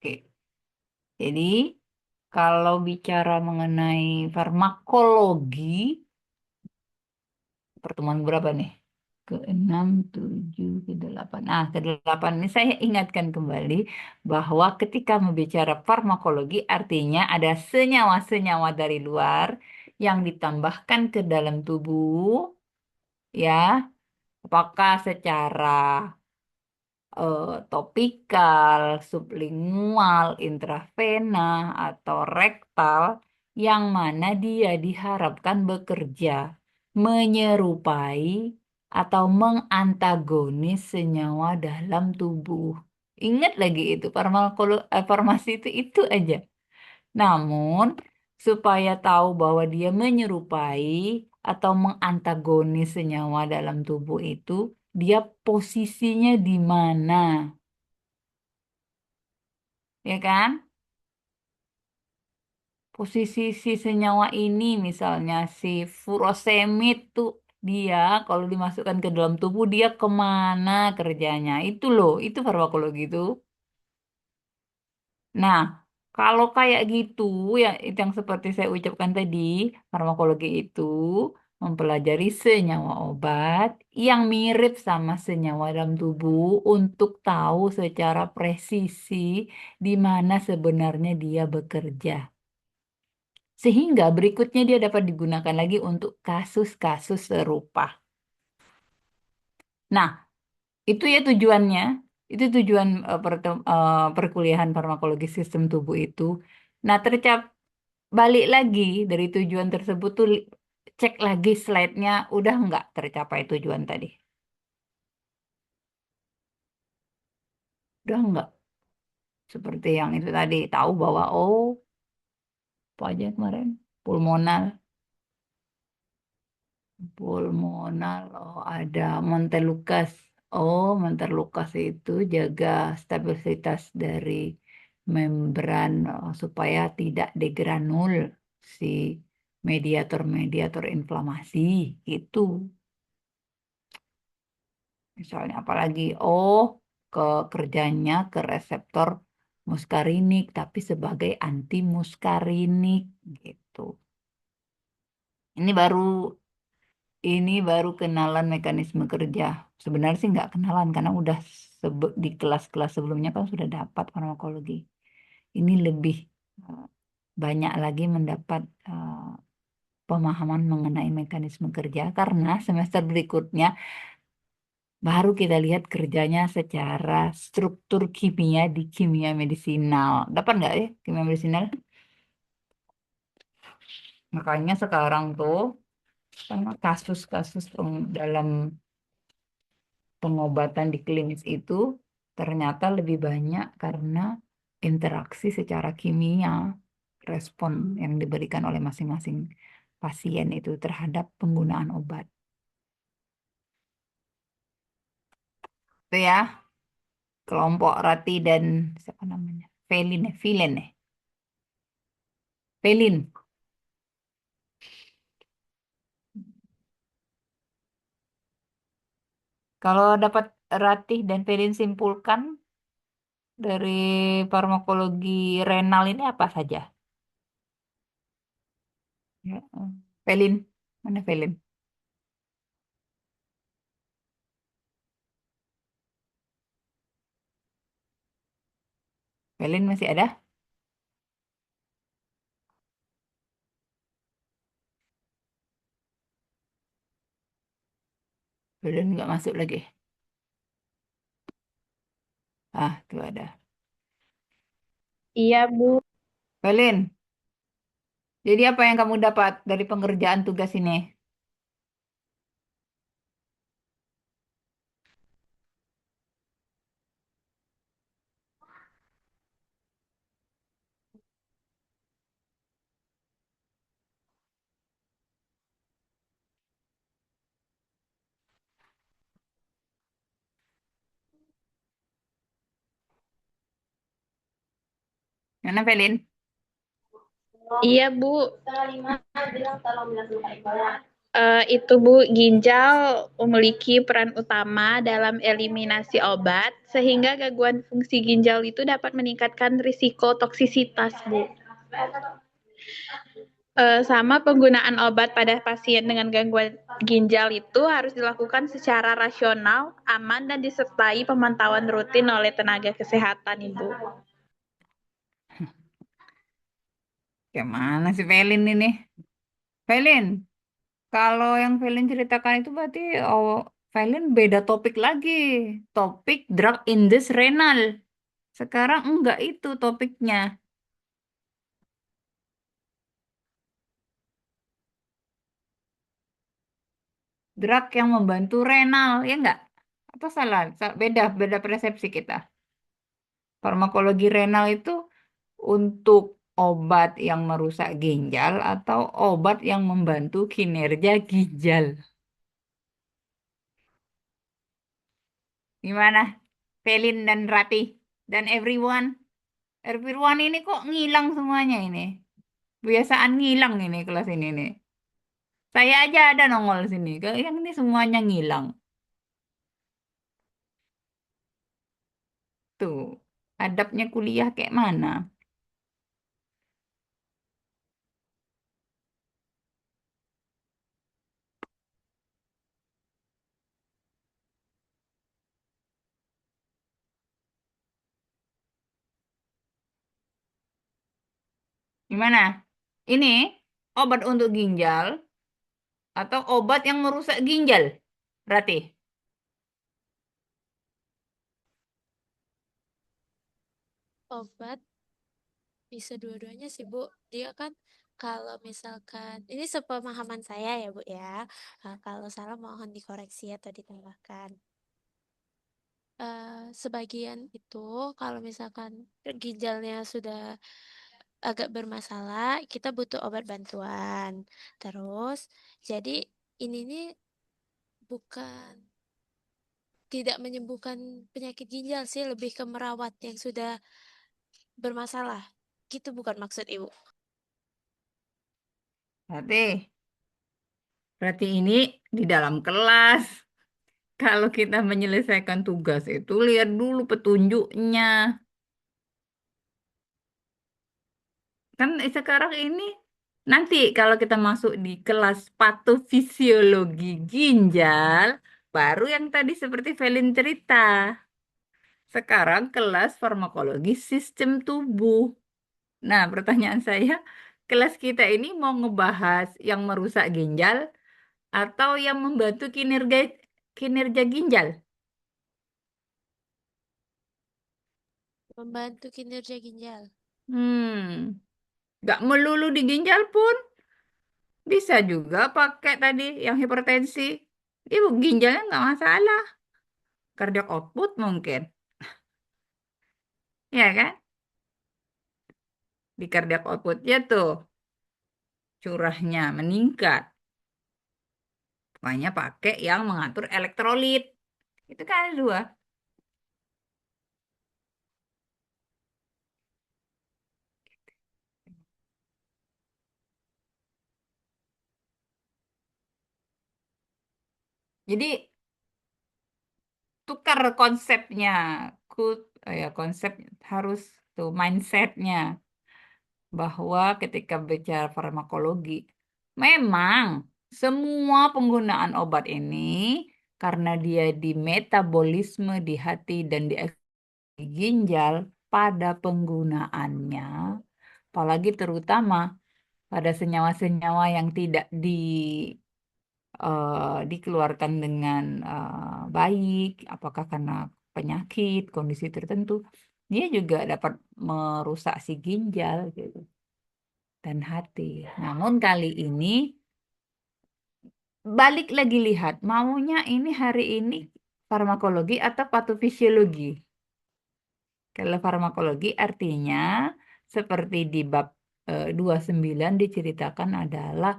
A: Oke, jadi kalau bicara mengenai farmakologi, pertemuan berapa nih? Ke-6, 7, ke-8. Nah, ke-8 ini saya ingatkan kembali bahwa ketika membicara farmakologi artinya ada senyawa-senyawa dari luar yang ditambahkan ke dalam tubuh, ya, apakah secara topikal, sublingual, intravena, atau rektal, yang mana dia diharapkan bekerja menyerupai atau mengantagonis senyawa dalam tubuh. Ingat lagi itu, farmasi itu aja. Namun, supaya tahu bahwa dia menyerupai atau mengantagonis senyawa dalam tubuh itu, dia posisinya di mana, ya kan? Posisi si senyawa ini, misalnya si furosemid tuh, dia kalau dimasukkan ke dalam tubuh, dia kemana kerjanya? Itu loh, itu farmakologi itu. Nah, kalau kayak gitu, ya itu yang seperti saya ucapkan tadi, farmakologi itu mempelajari senyawa obat yang mirip sama senyawa dalam tubuh untuk tahu secara presisi di mana sebenarnya dia bekerja. Sehingga berikutnya dia dapat digunakan lagi untuk kasus-kasus serupa. Nah, itu ya tujuannya. Itu tujuan perkuliahan farmakologi sistem tubuh itu. Nah, balik lagi dari tujuan tersebut tuh cek lagi slide-nya udah nggak tercapai tujuan tadi. Udah nggak. Seperti yang itu tadi tahu bahwa apa aja kemarin pulmonal, ada Montelukast. Montelukast itu jaga stabilitas dari membran supaya tidak degranul si mediator-mediator inflamasi itu. Misalnya apalagi ke kerjanya ke reseptor muskarinik tapi sebagai anti muskarinik gitu. Ini baru Ini baru kenalan mekanisme kerja. Sebenarnya sih nggak kenalan karena udah di kelas-kelas sebelumnya kan sudah dapat farmakologi. Ini lebih eh, banyak lagi mendapat pemahaman mengenai mekanisme kerja karena semester berikutnya baru kita lihat kerjanya secara struktur kimia di kimia medisinal. Dapat nggak ya kimia medisinal? Makanya sekarang tuh karena kasus-kasus dalam pengobatan di klinis itu ternyata lebih banyak karena interaksi secara kimia, respon yang diberikan oleh masing-masing pasien itu terhadap penggunaan obat. Itu ya, kelompok Rati dan siapa namanya? Felin. Kalau dapat Ratih dan Felin simpulkan dari farmakologi renal ini apa saja? Ya, Felin. Mana Felin? Felin masih ada? Felin nggak masuk lagi. Ah, tuh ada.
D: Iya, Bu.
A: Felin, jadi apa yang kamu dapat dari pengerjaan tugas ini? Mana Felin?
D: Iya, Bu. Itu Bu, ginjal memiliki peran utama dalam eliminasi obat, sehingga gangguan fungsi ginjal itu dapat meningkatkan risiko toksisitas, Bu. Sama penggunaan obat pada pasien dengan gangguan ginjal itu harus dilakukan secara rasional, aman, dan disertai pemantauan rutin oleh tenaga kesehatan, Ibu.
A: Gimana sih Felin ini? Felin, kalau yang Felin ceritakan itu berarti oh, Felin beda topik lagi. Topik drug induced renal. Sekarang enggak itu topiknya. Drug yang membantu renal, ya enggak? Apa salah? Beda, beda persepsi kita. Farmakologi renal itu untuk obat yang merusak ginjal atau obat yang membantu kinerja ginjal. Gimana? Felin dan Rati dan everyone. Everyone ini kok ngilang semuanya ini. Kebiasaan ngilang ini kelas ini nih. Saya aja ada nongol sini. Yang ini semuanya ngilang. Tuh, adabnya kuliah kayak mana? Gimana? Ini obat untuk ginjal atau obat yang merusak ginjal? Berarti.
B: Obat bisa dua-duanya sih, Bu. Dia kan kalau misalkan ini sepemahaman saya ya, Bu ya. Kalau salah mohon dikoreksi atau ditambahkan. Sebagian itu kalau misalkan ginjalnya sudah agak bermasalah, kita butuh obat bantuan. Terus, jadi ini nih bukan tidak menyembuhkan penyakit ginjal sih, lebih ke merawat yang sudah bermasalah. Gitu bukan maksud Ibu.
A: Berarti. Berarti ini di dalam kelas. Kalau kita menyelesaikan tugas itu, lihat dulu petunjuknya. Kan sekarang ini, nanti kalau kita masuk di kelas patofisiologi ginjal, baru yang tadi seperti Velin cerita. Sekarang kelas farmakologi sistem tubuh. Nah, pertanyaan saya, kelas kita ini mau ngebahas yang merusak ginjal atau yang membantu kinerja kinerja ginjal?
B: Membantu kinerja ginjal.
A: Nggak melulu di ginjal pun bisa juga pakai tadi yang hipertensi. Ibu ginjalnya nggak masalah, cardiac output mungkin, ya kan? Di cardiac outputnya tuh curahnya meningkat. Makanya pakai yang mengatur elektrolit. Itu kan ada dua. Jadi tukar konsepnya. Ya konsep harus tuh mindsetnya bahwa ketika bicara farmakologi, memang Semua penggunaan obat ini karena dia di metabolisme di hati dan di ginjal pada penggunaannya, apalagi terutama pada senyawa-senyawa yang tidak dikeluarkan dengan baik, apakah karena penyakit, kondisi tertentu, dia juga dapat merusak si ginjal gitu dan hati. Namun kali ini balik lagi lihat, maunya ini hari ini farmakologi atau patofisiologi. Kalau farmakologi artinya seperti di bab 29 diceritakan adalah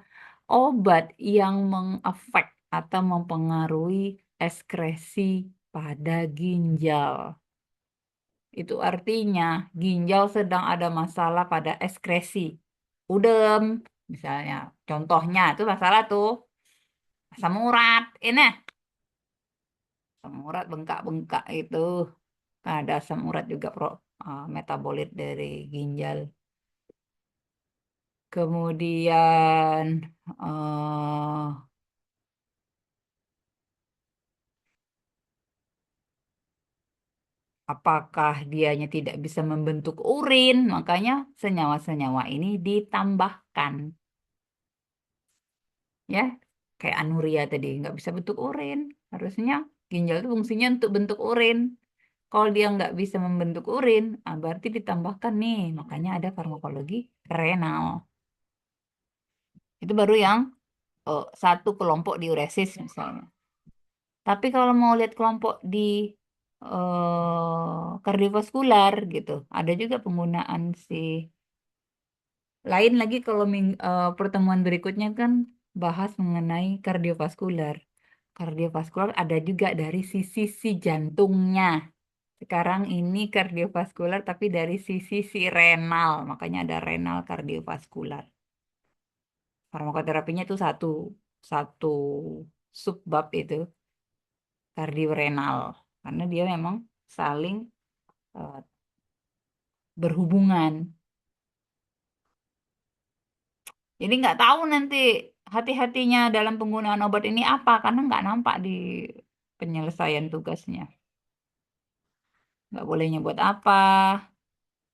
A: obat yang mengefek atau mempengaruhi ekskresi pada ginjal. Itu artinya ginjal sedang ada masalah pada ekskresi. Udem, misalnya. Contohnya itu masalah tuh. Asam urat. Ini asam urat bengkak-bengkak itu. Ada asam urat juga metabolit dari ginjal. Kemudian eh, apakah dianya tidak bisa membentuk urin, makanya senyawa-senyawa ini ditambahkan, ya, kayak anuria tadi nggak bisa bentuk urin, harusnya ginjal itu fungsinya untuk bentuk urin. Kalau dia nggak bisa membentuk urin, berarti ditambahkan nih, makanya ada farmakologi renal. Itu baru yang satu kelompok diuresis misalnya. Tapi kalau mau lihat kelompok di kardiovaskular gitu, ada juga penggunaan si lain lagi kalau pertemuan berikutnya kan bahas mengenai kardiovaskular. Kardiovaskular ada juga dari sisi si jantungnya. Sekarang ini kardiovaskular tapi dari sisi si renal, makanya ada renal kardiovaskular. Farmakoterapinya itu satu satu subbab itu kardiorenal karena dia memang saling eh, berhubungan. Jadi nggak tahu nanti hati-hatinya dalam penggunaan obat ini apa karena nggak nampak di penyelesaian tugasnya. Nggak boleh nyebut apa,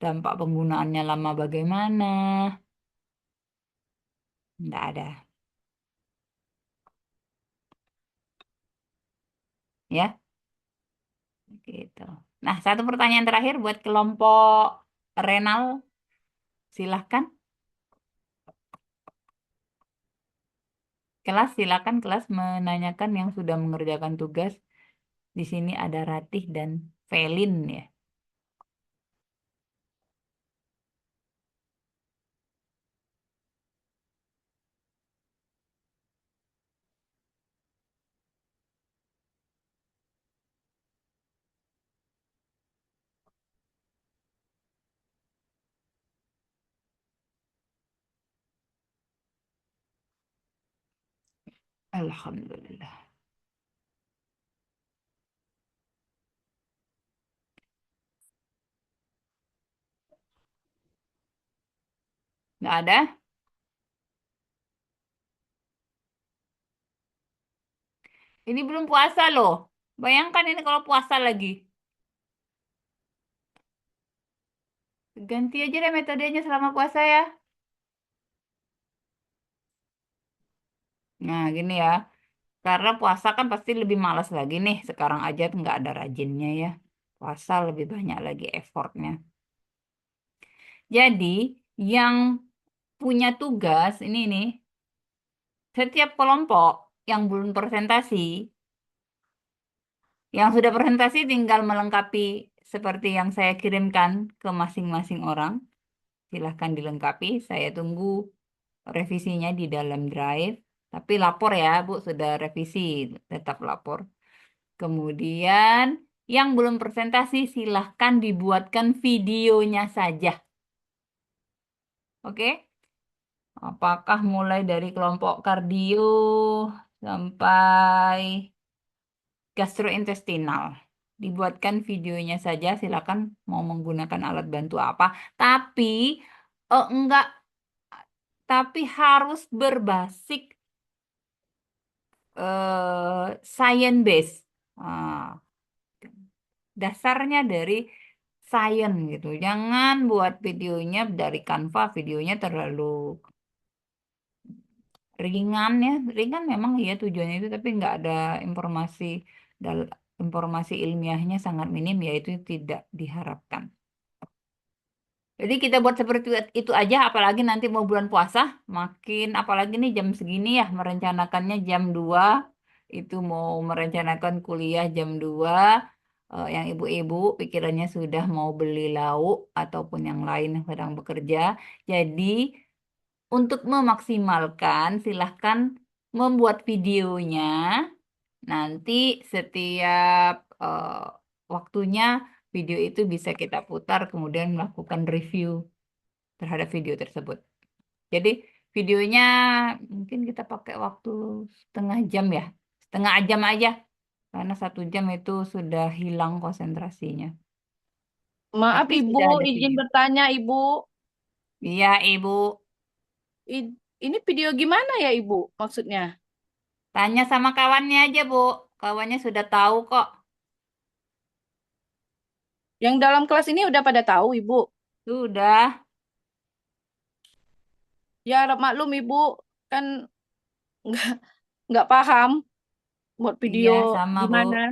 A: dampak penggunaannya lama bagaimana, nggak ada. Ya, gitu. Nah, satu pertanyaan terakhir buat kelompok renal, silahkan. Kelas, silakan kelas menanyakan yang sudah mengerjakan tugas. Di sini ada Ratih dan Felin ya. Alhamdulillah. Nggak ada? Ini belum puasa loh. Bayangkan ini kalau puasa lagi. Ganti aja deh metodenya selama puasa ya. Nah, gini ya. Karena puasa kan pasti lebih malas lagi nih. Sekarang aja nggak ada rajinnya ya. Puasa lebih banyak lagi effortnya. Jadi, yang punya tugas ini nih, setiap kelompok yang belum presentasi, yang sudah presentasi tinggal melengkapi seperti yang saya kirimkan ke masing-masing orang. Silahkan dilengkapi. Saya tunggu revisinya di dalam Drive. Tapi lapor ya, Bu, sudah revisi, tetap lapor. Kemudian yang belum presentasi silahkan dibuatkan videonya saja. Oke? Apakah mulai dari kelompok kardio sampai gastrointestinal. Dibuatkan videonya saja, silakan mau menggunakan alat bantu apa. Tapi enggak, tapi harus berbasis science base. Ah, dasarnya dari science gitu. Jangan buat videonya dari Canva, videonya terlalu ringan ya. Ringan memang ya tujuannya itu, tapi nggak ada informasi dal informasi ilmiahnya sangat minim, yaitu tidak diharapkan. Jadi kita buat seperti itu aja, apalagi nanti mau bulan puasa, makin apalagi nih jam segini ya, merencanakannya jam 2 itu mau merencanakan kuliah jam 2, yang ibu-ibu pikirannya sudah mau beli lauk ataupun yang lain yang sedang bekerja. Jadi untuk memaksimalkan, silahkan membuat videonya, nanti setiap waktunya video itu bisa kita putar, kemudian melakukan review terhadap video tersebut. Jadi videonya mungkin kita pakai waktu setengah jam ya, setengah jam aja, karena 1 jam itu sudah hilang konsentrasinya.
F: Maaf
A: Tapi
F: Ibu,
A: sudah ada
F: izin
A: video.
F: bertanya Ibu.
A: Iya, Ibu.
F: Ini video gimana ya Ibu maksudnya?
A: Tanya sama kawannya aja, Bu. Kawannya sudah tahu kok.
F: Yang dalam kelas ini udah pada tahu Ibu.
A: Sudah.
F: Ya harap maklum Ibu, kan nggak nggak paham buat video
A: Iya, sama, Bu.
F: gimana.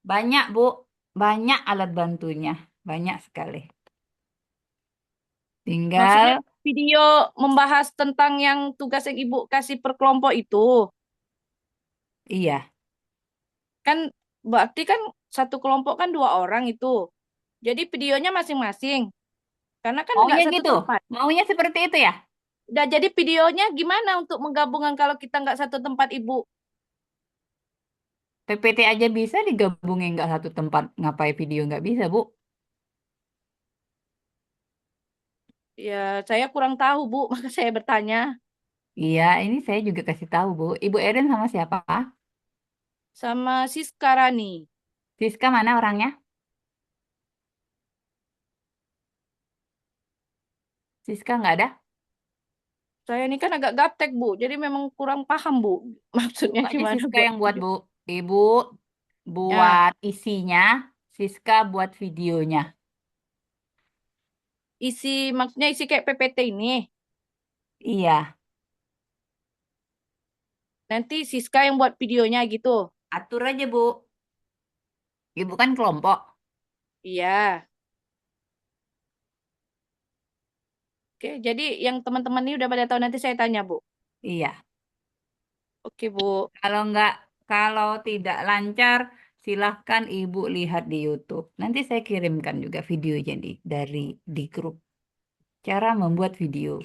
A: Banyak, Bu. Banyak alat bantunya. Banyak sekali.
F: Maksudnya
A: Tinggal,
F: video membahas tentang yang tugas yang Ibu kasih per kelompok itu.
A: iya.
F: Kan berarti kan satu kelompok kan 2 orang itu. Jadi videonya masing-masing. Karena kan nggak
A: Maunya
F: satu
A: gitu.
F: tempat.
A: Maunya seperti itu ya?
F: Udah jadi videonya gimana untuk menggabungkan kalau kita nggak satu tempat Ibu?
A: PPT aja bisa digabungin nggak satu tempat. Ngapain video nggak bisa, Bu?
F: Ya saya kurang tahu Bu, maka saya bertanya.
A: Iya, ini saya juga kasih tahu, Bu. Ibu Erin sama siapa?
F: Sama Siska Rani.
A: Siska mana orangnya? Siska nggak ada?
F: Saya ini kan agak gaptek Bu, jadi memang kurang paham Bu. Maksudnya
A: Coba aja
F: gimana
A: Siska
F: buat
A: yang buat,
F: video.
A: Bu. Ibu
F: Ya,
A: buat isinya, Siska buat videonya.
F: maksudnya isi kayak PPT ini.
A: Iya,
F: Nanti Siska yang buat videonya gitu.
A: atur aja, Bu. Ibu kan kelompok.
F: Iya. Oke, jadi yang teman-teman ini udah pada tahu nanti saya tanya Bu.
A: Iya.
F: Oke Bu.
A: Kalau tidak lancar, silahkan Ibu lihat di YouTube. Nanti saya kirimkan juga videonya di grup. Cara membuat video.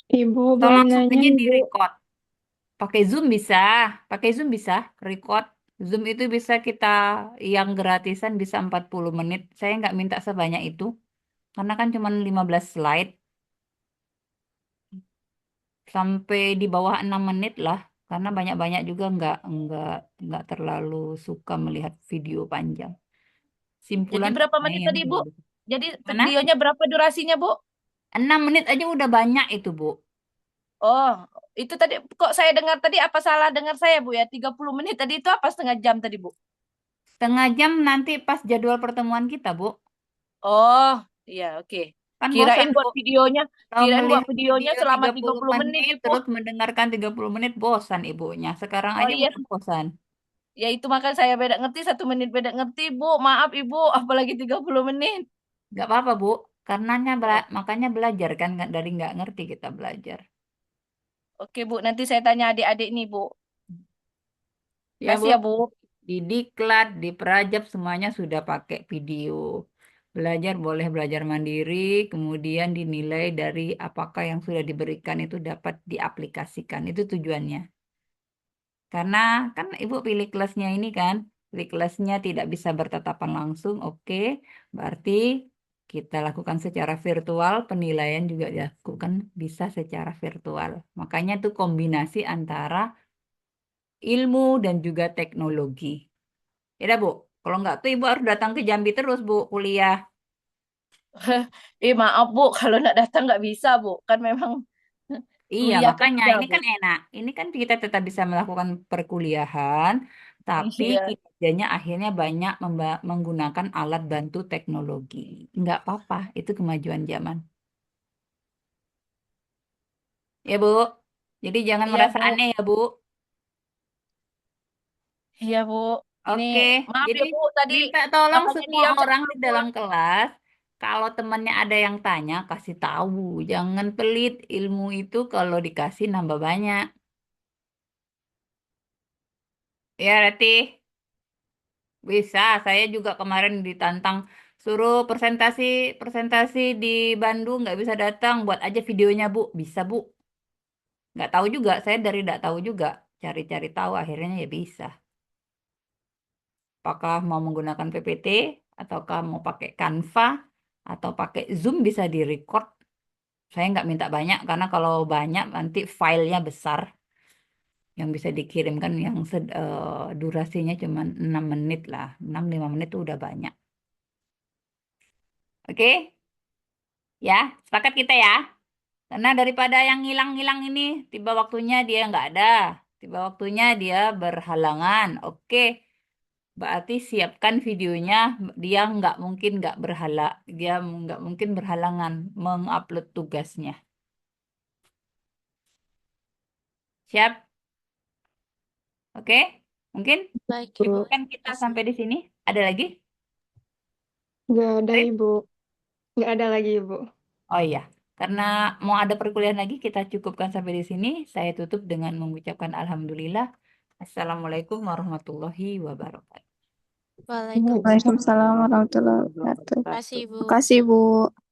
E: Ibu
A: Atau
E: boleh
A: langsung
E: nanya,
A: aja di
E: Ibu.
A: record. Pakai Zoom bisa record. Zoom itu bisa kita yang gratisan bisa 40 menit. Saya nggak minta sebanyak itu karena kan cuma 15 slide sampai di bawah 6 menit lah. Karena banyak-banyak juga nggak terlalu suka melihat video panjang.
F: Jadi
A: Simpulan
F: berapa
A: saja
F: menit
A: yang
F: tadi Bu?
A: terlalu.
F: Jadi
A: Mana?
F: videonya berapa durasinya Bu?
A: 6 menit aja udah banyak itu, Bu.
F: Oh, itu tadi kok saya dengar tadi apa salah dengar saya Bu ya? 30 menit tadi itu apa setengah jam tadi Bu?
A: Setengah jam nanti pas jadwal pertemuan kita, Bu.
F: Oh, iya oke.
A: Kan
F: Kirain
A: bosan, Bu.
F: buat videonya,
A: Kalau
F: kirain buat
A: melihat
F: videonya
A: video
F: selama
A: 30
F: 30 menit
A: menit,
F: Ibu.
A: terus mendengarkan 30 menit, bosan ibunya. Sekarang
F: Oh
A: aja
F: iya,
A: udah bosan.
F: ya itu makanya saya beda ngerti 1 menit beda ngerti Bu. Maaf Ibu, apalagi 30 menit.
A: Nggak apa-apa, Bu. Karenanya
F: Oh,
A: makanya belajar kan, dari nggak ngerti kita belajar.
F: oke Bu, nanti saya tanya adik-adik nih Bu.
A: Ya, Bu.
F: Kasih ya Bu.
A: Di Diklat, di Prajab semuanya sudah pakai video. Belajar boleh belajar mandiri, kemudian dinilai dari apakah yang sudah diberikan itu dapat diaplikasikan. Itu tujuannya. Karena kan Ibu pilih kelasnya ini kan, pilih kelasnya tidak bisa bertatapan langsung, oke. Berarti kita lakukan secara virtual, penilaian juga dilakukan bisa secara virtual. Makanya itu kombinasi antara ilmu dan juga teknologi. Ya dah, Bu, kalau nggak tuh Ibu harus datang ke Jambi terus, Bu, kuliah.
F: Maaf Bu, kalau nggak datang nggak bisa Bu. Kan memang
A: Iya,
F: kuliah
A: makanya
F: kerja,
A: ini
F: Bu.
A: kan enak. Ini kan kita tetap bisa melakukan perkuliahan, tapi
F: Iya.
A: kinerjanya akhirnya banyak menggunakan alat bantu teknologi. Nggak apa-apa, itu kemajuan zaman. Ya, Bu. Jadi jangan
F: Iya,
A: merasa
F: Bu.
A: aneh ya, Bu.
F: Iya, Bu. Ini
A: Oke,
F: maaf
A: jadi
F: ya, Bu, tadi
A: minta tolong
F: kakaknya
A: semua
F: diam saya
A: orang di
F: telepon.
A: dalam kelas, kalau temannya ada yang tanya, kasih tahu. Jangan pelit, ilmu itu kalau dikasih nambah banyak. Ya, Reti, bisa. Saya juga kemarin ditantang suruh presentasi presentasi di Bandung nggak bisa datang, buat aja videonya, Bu. Bisa, Bu. Nggak tahu juga, saya dari nggak tahu juga. Cari-cari tahu, akhirnya ya bisa. Apakah mau menggunakan PPT, ataukah mau pakai Canva, atau pakai Zoom bisa di-record. Saya nggak minta banyak, karena kalau banyak nanti filenya besar. Yang bisa dikirimkan yang durasinya cuma 6 menit lah. 6-5 menit itu udah banyak. Oke? Ya, sepakat kita ya. Karena daripada yang ngilang-ngilang ini, tiba waktunya dia nggak ada. Tiba waktunya dia berhalangan. Oke, berarti siapkan videonya. Dia nggak mungkin berhalangan mengupload tugasnya. Siap? Oke? Mungkin
B: Baik, Ibu.
E: Bu.
A: kan kita
B: Kasih.
A: sampai di sini. Ada lagi?
E: Nggak ada,
A: Rin?
E: Ibu. Nggak ada lagi, Ibu.
A: Oh iya, karena mau ada perkuliahan lagi, kita cukupkan sampai di sini. Saya tutup dengan mengucapkan alhamdulillah. Assalamualaikum warahmatullahi wabarakatuh.
B: Waalaikumsalam.
D: Waalaikumsalam warahmatullahi wabarakatuh.
B: Terima kasih,
D: Terima
B: Ibu.
D: kasih, Bu.